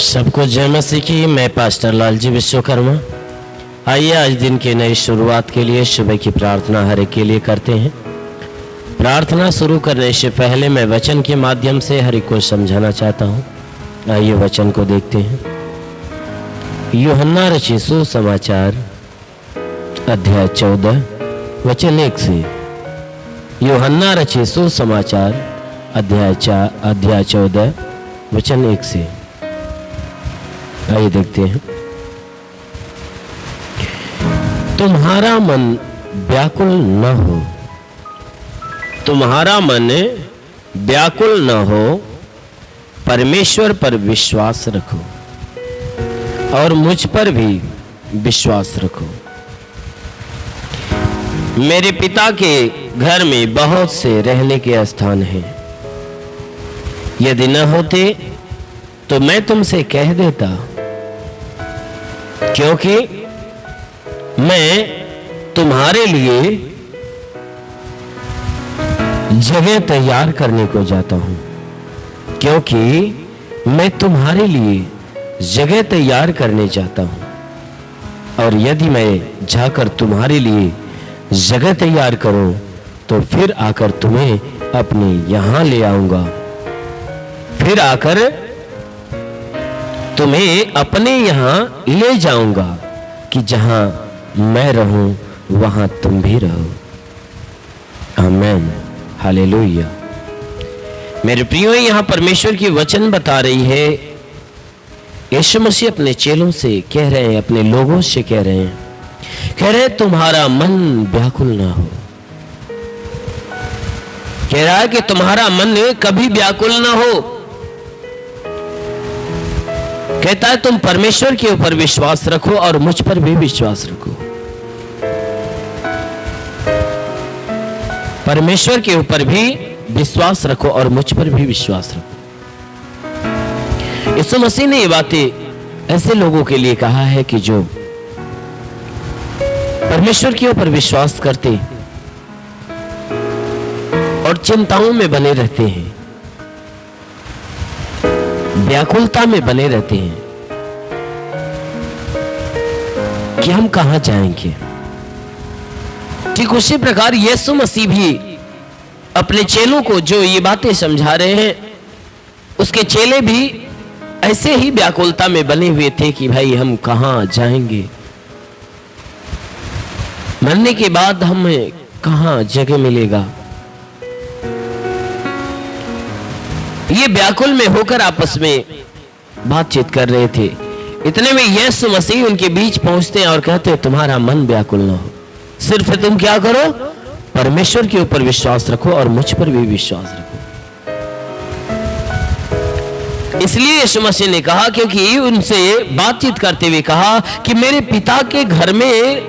सबको जय मसीह की। मैं पास्टर लालजी विश्वकर्मा। आइए आज दिन की नई शुरुआत के लिए सुबह की प्रार्थना हर एक के लिए करते हैं। प्रार्थना शुरू करने से पहले मैं वचन के माध्यम से हर एक को समझाना चाहता हूँ। आइए वचन को देखते हैं। यूहन्ना रचित सुसमाचार अध्याय 14 वचन 1 से। यूहन्ना रचित सुसमाचार अध्याय 14 वचन 1 से। आइए देखते हैं। तुम्हारा मन व्याकुल न हो, तुम्हारा मन व्याकुल न हो, परमेश्वर पर विश्वास रखो और मुझ पर भी विश्वास रखो। मेरे पिता के घर में बहुत से रहने के स्थान हैं। यदि न होते तो मैं तुमसे कह देता, क्योंकि मैं तुम्हारे लिए जगह तैयार करने को जाता हूं। क्योंकि मैं तुम्हारे लिए जगह तैयार करने जाता हूं, और यदि मैं जाकर तुम्हारे लिए जगह तैयार करूं तो फिर आकर तुम्हें अपने यहां ले आऊंगा। फिर आकर तुम्हें अपने यहां ले जाऊंगा कि जहां मैं रहूं वहां तुम भी रहो। आमीन, हालेलुया। मेरे प्रियो, यहां परमेश्वर की वचन बता रही है। यीशु मसीह अपने चेलों से कह रहे हैं, अपने लोगों से कह रहे हैं, तुम्हारा मन व्याकुल ना हो। कह रहा है कि तुम्हारा मन कभी व्याकुल ना हो। कहता है तुम परमेश्वर के ऊपर विश्वास रखो और मुझ पर भी विश्वास रखो। परमेश्वर के ऊपर भी विश्वास रखो और मुझ पर भी विश्वास रखो। यीशु मसीह ने ये बातें ऐसे लोगों के लिए कहा है कि जो परमेश्वर के ऊपर विश्वास करते और चिंताओं में बने रहते हैं, व्याकुलता में बने रहते हैं कि हम कहां जाएंगे। ठीक उसी प्रकार यीशु मसीह भी अपने चेलों को जो ये बातें समझा रहे हैं, उसके चेले भी ऐसे ही व्याकुलता में बने हुए थे कि भाई हम कहां जाएंगे, मरने के बाद हमें कहां जगह मिलेगा। ये व्याकुल में होकर आपस में बातचीत कर रहे थे। इतने में यीशु मसीह उनके बीच पहुंचते हैं और कहते हैं तुम्हारा मन व्याकुल ना हो, सिर्फ तुम क्या करो, परमेश्वर के ऊपर विश्वास रखो और मुझ पर भी विश्वास रखो। इसलिए यीशु मसीह ने कहा, क्योंकि उनसे बातचीत करते हुए कहा कि मेरे पिता के घर में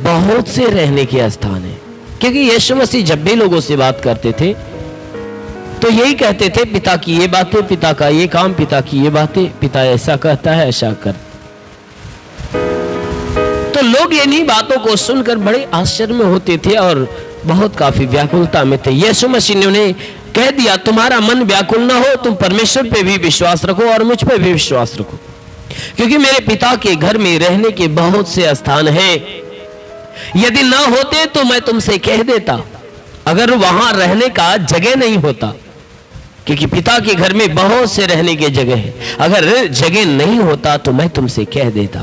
बहुत से रहने के स्थान है। क्योंकि यीशु मसीह जब भी लोगों से बात करते थे तो यही कहते थे, पिता की ये बातें, पिता का ये काम, पिता की ये बातें, पिता ऐसा कहता है, ऐसा कर। तो लोग इन्हीं बातों को सुनकर बड़े आश्चर्य में होते थे और बहुत काफी व्याकुलता में थे। यीशु मसीह ने उन्हें कह दिया तुम्हारा मन व्याकुल ना हो, तुम परमेश्वर पे भी विश्वास रखो और मुझ पे भी विश्वास रखो, क्योंकि मेरे पिता के घर में रहने के बहुत से स्थान हैं। यदि ना होते तो मैं तुमसे कह देता। अगर वहां रहने का जगह नहीं होता, क्योंकि पिता के घर में बहुत से रहने की जगह है, अगर जगह नहीं होता तो मैं तुमसे कह देता,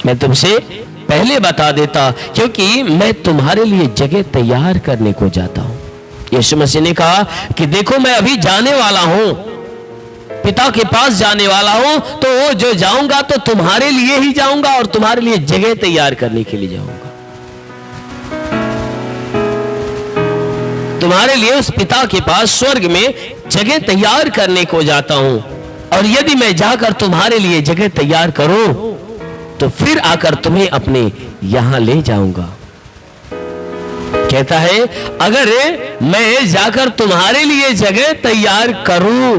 मैं तुमसे पहले बता देता, क्योंकि मैं तुम्हारे लिए जगह तैयार करने को जाता हूं। यीशु मसीह ने कहा कि देखो मैं अभी जाने वाला हूं, पिता के पास जाने वाला हूं, तो वो जो जाऊंगा तो तुम्हारे लिए ही जाऊंगा और तुम्हारे लिए जगह तैयार करने के लिए जाऊंगा। तुम्हारे लिए उस पिता के पास स्वर्ग में जगह तैयार करने को जाता हूं, और यदि मैं जाकर तुम्हारे लिए जगह तैयार करूं तो फिर आकर तुम्हें अपने यहां ले जाऊंगा। कहता है अगर मैं जाकर तुम्हारे लिए जगह तैयार करूं,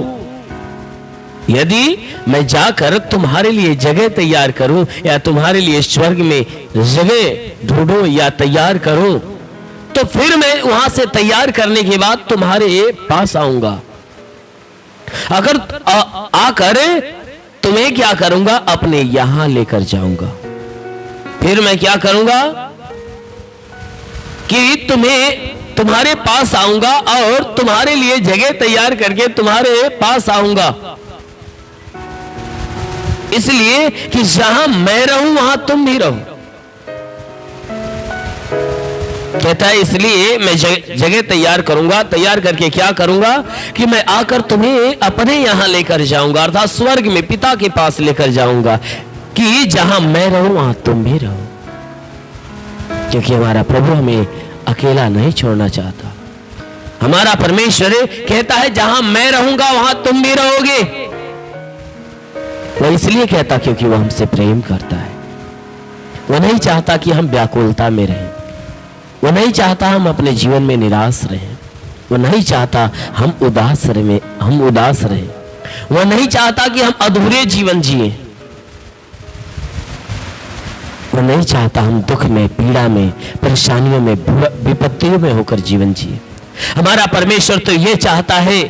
यदि मैं जाकर तुम्हारे लिए जगह तैयार करूं या तुम्हारे लिए स्वर्ग में जगह ढूंढूं या तैयार करूं, तो फिर मैं वहां से तैयार करने के बाद तुम्हारे पास आऊंगा। अगर आकर तुम्हें क्या करूंगा, अपने यहां लेकर जाऊंगा। फिर मैं क्या करूंगा कि तुम्हारे पास आऊंगा और तुम्हारे लिए जगह तैयार करके तुम्हारे पास आऊंगा, इसलिए कि जहां मैं रहूं वहां तुम भी रहो। कहता है इसलिए मैं जगह तैयार करूंगा, तैयार करके क्या करूंगा कि मैं आकर तुम्हें अपने यहां लेकर जाऊंगा, अर्थात स्वर्ग में पिता के पास लेकर जाऊंगा, कि जहां मैं रहूं वहां तुम भी रहो। क्योंकि हमारा प्रभु हमें अकेला नहीं छोड़ना चाहता। हमारा परमेश्वर कहता है जहां मैं रहूंगा वहां तुम भी रहोगे। वो इसलिए कहता क्योंकि वो हमसे प्रेम करता है। वो नहीं चाहता कि हम व्याकुलता में रहें, वो नहीं चाहता हम अपने जीवन में निराश रहें, वो नहीं चाहता हम उदास रहें, वो नहीं चाहता कि हम अधूरे जीवन जिए, वो नहीं चाहता हम दुख में, पीड़ा में, परेशानियों में, विपत्तियों में होकर जीवन जिए। हमारा परमेश्वर तो ये चाहता है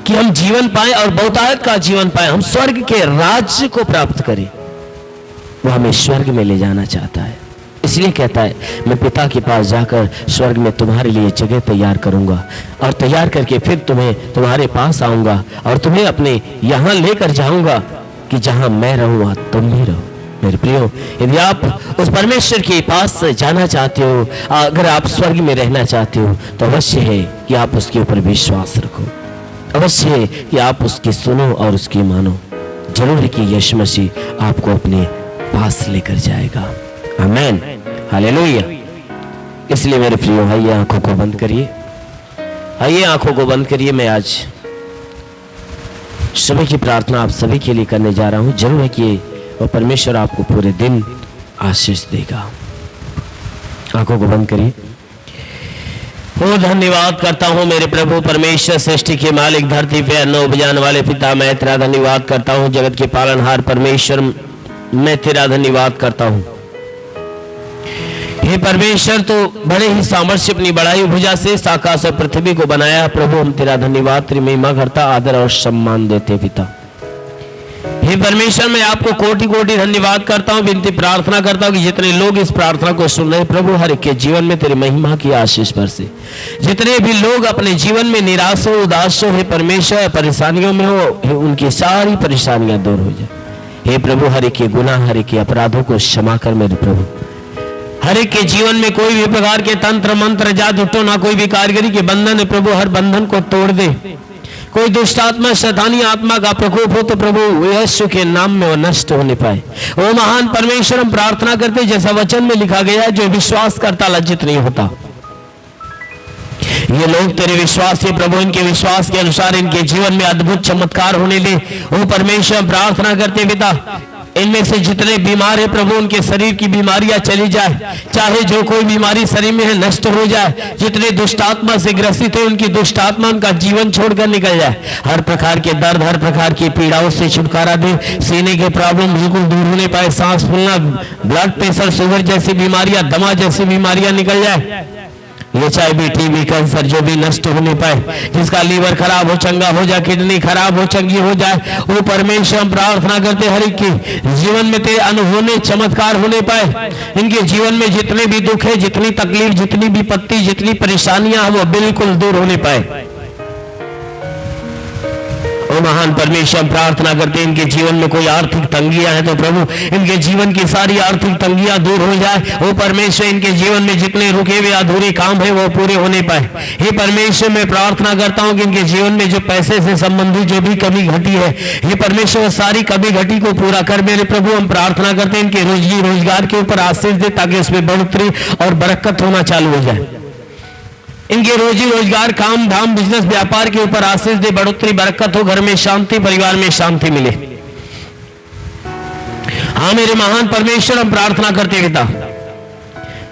कि हम जीवन पाए और बहुतायत का जीवन पाए, हम स्वर्ग के राज्य को प्राप्त करें। वो हमें स्वर्ग में ले जाना चाहता है। इसलिए कहता है मैं पिता के पास जाकर स्वर्ग में तुम्हारे लिए जगह तैयार करूंगा और तैयार करके फिर तुम्हारे पास आऊंगा और तुम्हें अपने यहां लेकर जाऊंगा कि जहां मैं रहूं वहां तुम भी रहो। मेरे प्रियो, यदि आप उस परमेश्वर के पास जाना चाहते हो, अगर आप स्वर्ग में रहना चाहते हो, तो अवश्य है कि आप उसके ऊपर विश्वास रखो, अवश्य है कि आप उसकी सुनो और उसकी मानो। जरूर है कि यीशु मसीह आपको अपने पास लेकर जाएगा। आमीन, हालेलुया। इसलिए मेरे प्रियो, आइए आंखों को बंद करिए, आइए आंखों को बंद करिए। मैं आज सुबह की प्रार्थना आप सभी के लिए करने जा रहा हूं। जरूर है कि वो परमेश्वर आपको पूरे दिन आशीष देगा। आंखों को बंद करिए। ओ धन्यवाद करता हूँ मेरे प्रभु परमेश्वर, सृष्टि के मालिक, धरती पे अन्न उपजाने वाले पिता, मैं तेरा धन्यवाद करता हूँ। जगत के पालनहार परमेश्वर, मैं तेरा धन्यवाद करता हूँ। हे परमेश्वर, तो बड़े ही सामर्थ्य अपनी बड़ाई भुजा से आकाश और पृथ्वी को बनाया। प्रभु हम तेरा धन्यवाद, तेरी महिमा करता, आदर और सम्मान देते पिता। हे परमेश्वर, मैं आपको कोटि कोटि धन्यवाद करता हूँ, विनती प्रार्थना करता हूँ कि जितने लोग इस प्रार्थना को सुन रहे प्रभु, हर एक के जीवन में तेरी महिमा की आशीष बरसे। जितने भी लोग अपने जीवन में निराश हो, उदास हो, हे परमेश्वर, परेशानियों में हो, उनकी सारी परेशानियां दूर हो जाए। हे प्रभु, हर एक के गुनाह, हर एक के अपराधों को क्षमा कर मेरे प्रभु। हर एक के जीवन में कोई भी प्रकार के तंत्र मंत्र, जादू टोना, कोई भी कारीगरी के बंधन है प्रभु, हर बंधन को तोड़ दे। कोई दुष्ट आत्मा, शैतानी आत्मा का प्रकोप हो तो प्रभु यीशु के नाम में वो नष्ट होने पाए। ओ महान परमेश्वर, हम प्रार्थना करते जैसा वचन में लिखा गया है, जो विश्वास करता लज्जित नहीं होता। ये लोग तेरे विश्वास से प्रभु, इनके विश्वास के अनुसार इनके जीवन में अद्भुत चमत्कार होने दे। ओ परमेश्वर, प्रार्थना करते पिता, इनमें से जितने बीमार है प्रभु, उनके शरीर की बीमारियां चली जाए, चाहे जो कोई बीमारी शरीर में है नष्ट हो जाए। जितने दुष्ट आत्मा से ग्रसित है, उनकी दुष्ट आत्मा उनका जीवन छोड़कर निकल जाए। हर प्रकार के दर्द, हर प्रकार की पीड़ाओं से छुटकारा दे। सीने के प्रॉब्लम बिल्कुल दूर होने पाए, सांस फूलना, ब्लड प्रेशर, शुगर जैसी बीमारियां, दमा जैसी बीमारियां निकल जाए। HIV, TB, कैंसर जो भी नष्ट होने पाए, जिसका लीवर खराब हो चंगा हो जाए, किडनी खराब हो चंगी हो जाए। वो परमेश्वर, हम प्रार्थना करते हर एक के जीवन में तेरे अनहोने चमत्कार होने पाए। इनके जीवन में जितने भी दुख है, जितनी तकलीफ, जितनी विपत्ति, जितनी परेशानियां, वो बिल्कुल दूर होने पाए। ओ महान परमेश्वर, प्रार्थना करते इनके जीवन में कोई आर्थिक तंगियां हैं तो प्रभु, इनके जीवन की सारी आर्थिक तंगियां दूर हो जाए। ओ परमेश्वर, इनके जीवन में जितने रुके हुए अधूरे काम है वो पूरे होने पाए। हे परमेश्वर, मैं प्रार्थना करता हूं कि इनके जीवन में जो पैसे से संबंधित जो भी कमी घटी है, हे परमेश्वर, सारी कमी घटी को पूरा कर मेरे प्रभु। हम प्रार्थना करते हैं इनके रोजगार के ऊपर आशीष दे, ताकि उसमें बढ़ोतरी और बरकत होना चालू हो जाए। इनके रोजी रोजगार, काम धाम, बिजनेस, व्यापार के ऊपर आशीष दे, बढ़ोतरी, बरकत हो, घर में शांति, परिवार में शांति मिले। हाँ मेरे महान परमेश्वर, हम प्रार्थना करते पिता,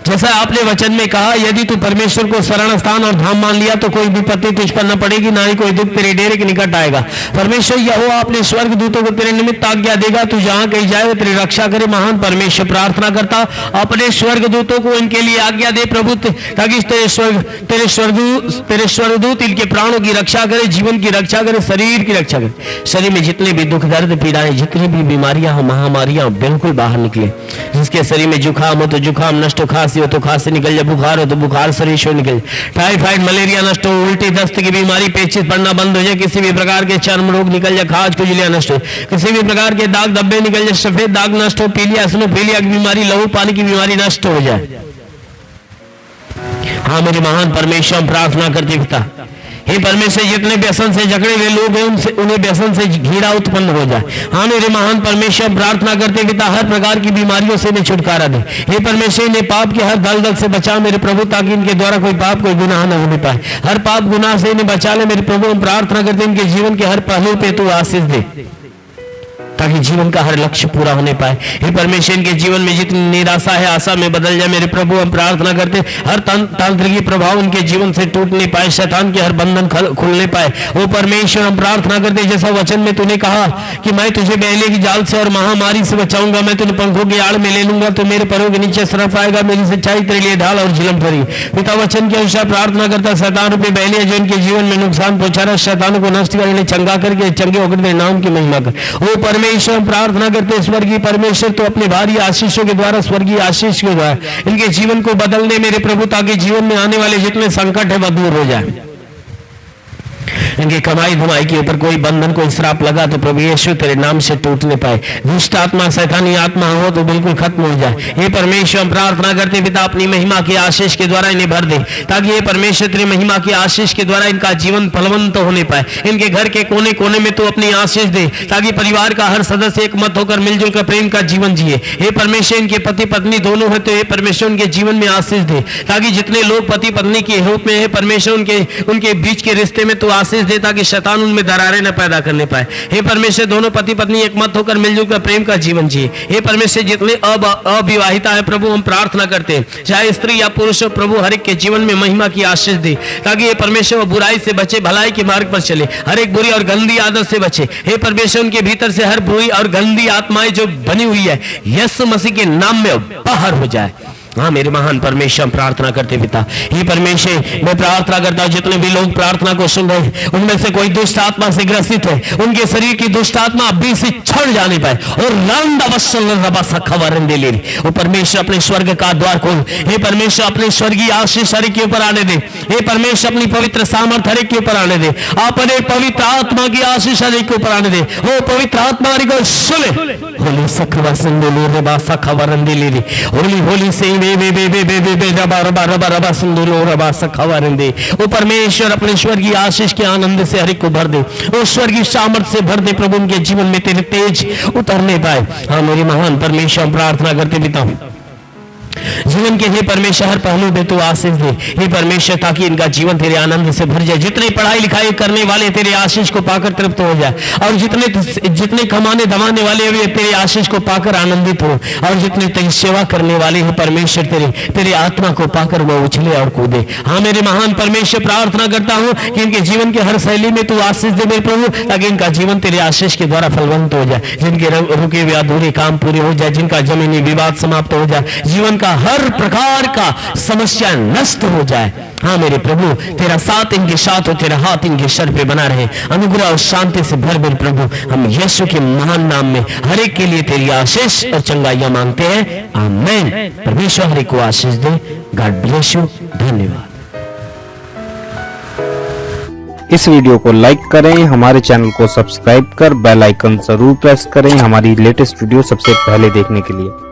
जैसा आपने वचन में कहा, यदि तू परमेश्वर को शरण स्थान और धाम मान लिया तो कोई विपत्ति तुझ पर न पड़ेगी, ना ही कोई दुख तेरे डेरे के निकट आएगा। परमेश्वर यहोवा अपने स्वर्ग दूतों को तेरे निमित्त आज्ञा देगा, तू जहां कहीं जाए वो तेरी रक्षा करे। महान परमेश्वर प्रार्थना करता, अपने स्वर्ग दूतों को इनके लिए आज्ञा दे प्रभु, ताकि तेरे स्वर्गदूत इनके प्राणों की रक्षा करे, जीवन की रक्षा करे, शरीर की रक्षा करे। शरीर में जितने भी दुख दर्द पीड़ाएं, जितनी भी बीमारियां हो, महामारियां बिल्कुल बाहर निकले। जिसके शरीर में जुकाम हो तो जुकाम नष्ट हो, खांसी हो तो खांसी निकल जाए, बुखार हो तो बुखार शरीर से निकल जाए, टाइफाइड मलेरिया नष्ट हो, उल्टी दस्त की बीमारी पेचिश पड़ना बंद हो जाए, किसी भी प्रकार के चर्म रोग निकल जाए, खाज खुजलियां नष्ट हो, किसी भी प्रकार के दाग धब्बे निकल जाए, सफेद दाग नष्ट हो, पीलिया एसिनोफिलिया की बीमारी, लहू पानी की बीमारी नष्ट हो जाए। हाँ मेरे महान परमेश्वर, हम प्रार्थना करते पिता, हे परमेश्वर, जितने व्यसन से जकड़े हुए लोग हैं उनसे, उन्हें व्यसन से घृणा उत्पन्न हो जाए। हाँ मेरे महान परमेश्वर, प्रार्थना करते पिता, हर प्रकार की बीमारियों से इन्हें छुटकारा दे। हे परमेश्वर, इन्हें पाप के हर दलदल से बचा मेरे प्रभु, ताकि इनके द्वारा कोई पाप कोई गुनाह न होने पाए। हर पाप गुनाह से इन्हें बचा ले मेरे प्रभु। हम प्रार्थना करते इनके जीवन के हर पहलू पे तू आशीष दे, ताकि जीवन का हर लक्ष्य पूरा होने पाए। हे परमेश्वर, इनके जीवन में जितनी निराशा है आशा में बदल जाए मेरे प्रभु। हम प्रार्थना करते हर तांत्रिकी प्रभाव उनके जीवन से टूट नहीं पाए, शैतान के हर बंधन खुलने पाए। ओ परमेश्वर, हम प्रार्थना करते जैसा वचन में तूने कहा कि मैं तुझे बहले की जाल से और महामारी से बचाऊंगा, मैं तुझे पंखों की आड़ में ले लूंगा, तो मेरे पैरों के नीचे सरफ आएगा, मेरी सच्चाई तेरे लिए ढाल और झिलम करी। पिता वचन के अनुसार प्रार्थना करता, शैतान पे बहले जो इनके जीवन में नुकसान पहुंचा रहा, शैतानों को नष्ट कर, इन्हें चंगा करके चंगे होकर तेरे नाम की महिमा कर। ओ परमेश्वर, प्रार्थना करते स्वर्गीय परमेश्वर, तो अपने भारी आशीषों के द्वारा, स्वर्गीय आशीष के द्वारा इनके जीवन को बदलने मेरे प्रभु, ताकि जीवन में आने वाले जितने संकट है वह दूर हो जाए। इनकी कमाई धुमाई के ऊपर कोई बंधन कोई श्राप लगा तो प्रभु यीशु तेरे नाम से टूटने पाए। दुष्ट आत्मा शैतानी आत्मा हो तो बिल्कुल खत्म हो जाए। हे परमेश्वर, हम प्रार्थना करते पिता, अपनी महिमा के आशीष के द्वारा इन्हें भर दे, ताकि ये परमेश्वर तेरी महिमा के आशीष के द्वारा इनका जीवन फलवंत होने पाए। इनके घर के कोने कोने में तू अपनी आशीष दे, ताकि परिवार का हर सदस्य एक मत होकर मिलजुल कर प्रेम का जीवन जिए। हे परमेश्वर, इनके पति पत्नी दोनों है तो हे परमेश्वर उनके जीवन में आशीष दे, ताकि जितने लोग पति पत्नी के रूप में है परमेश्वर उनके बीच के रिश्ते में तू आशीष दे, ताकि शैतान उनमें दरारें न पैदा करने पाए। हे परमेश्वर, दोनों पति पत्नी एक मत होकर मिलजुल कर प्रेम का जीवन जिए। हे परमेश्वर, जितने अविवाहिता है प्रभु, हम प्रार्थना करते हैं चाहे स्त्री या पुरुष हो प्रभु, हर एक के जीवन में महिमा की आशीष दे, ताकि ये परमेश्वर बुराई से बचे, भलाई के मार्ग पर चले, हर एक बुरी और गंदी आदत से बचे। हे परमेश्वर, उनके भीतर से हर बुरी और गंदी आत्माएं जो बनी हुई है यीशु मसीह के नाम में बाहर हो जाए। हाँ मेरे महान परमेश्वर, प्रार्थना करते पिता, हे परमेश्वर, मैं प्रार्थना करता हूँ जितने भी लोग प्रार्थना को सुन रहे हैं उनमें से कोई दुष्ट आत्मा से ग्रसित है, उनके शरीर की दुष्ट आत्मा अभी से छोड़ जाने पाए और ओ परमेश्वर, अपने स्वर्ग का द्वार खोल। हे परमेश्वर, अपने स्वर्गीय आशीष हर के ऊपर आने दे। हे परमेश्वर, अपनी पवित्र सामर्थ हर के ऊपर आने दे, अपने पवित्र आत्मा की आशीष हर के ऊपर आने दे। ओ पवित्र आत्मा को सुने, होली सखवा संदोलो रे बा सखवा रंदेली रे, होली होली से ओ परमेश्वर, अपने स्वर्गीय आशीष के आनंद से हर एक को भर दे, ओ स्वर्गीय सामर्थ से भर दे प्रभु, उनके जीवन में तेरे तेज उतरने पाए। हाँ मेरे महान परमेश्वर, प्रार्थना करते पिता, जीवन के हे परमेश्वर हर पहलू में तू आशीष दे। हे परमेश्वर, ताकि इनका जीवन तेरे आनंद से भर जाए, जितने पढ़ाई लिखाई करने वाले तेरे आशीष को पाकर तृप्त हो जाए, और जितने कमाने दमाने वाले वे तेरे आशीष को पाकर आनंदित हो, और जितने तेरी सेवा करने वाले हैं परमेश्वर तेरे आत्मा को पाकर वो उछले और कूदे। हाँ मेरे महान परमेश्वर, प्रार्थना करता हूँ कि इनके जीवन के हर शैली में तू आशीष दे मेरे प्रभु, ताकि इनका जीवन तेरे आशीष के द्वारा फलवंत हो जाए, जिनके रुके हुए अधूरे काम पूरे हो जाए, जिनका जमीनी विवाद समाप्त हो जाए, जीवन का हर प्रकार का समस्या नष्ट हो जाए। हाँ मेरे प्रभु, तेरा साथ इनके साथ हो, तेरा हाथ इनके सर पे बना रहे, अनुग्रह और शांति से भर मेरे प्रभु। हम यीशु के महान नाम में हर एक के लिए तेरी आशीष और चंगाइयां मांगते हैं, आमीन। परमेश्वर हर एक को आशीष दे। God bless you. धन्यवाद। इस वीडियो को लाइक करें, हमारे चैनल को सब्सक्राइब कर बेल आइकन जरूर प्रेस करें हमारी लेटेस्ट वीडियो सबसे पहले देखने के लिए।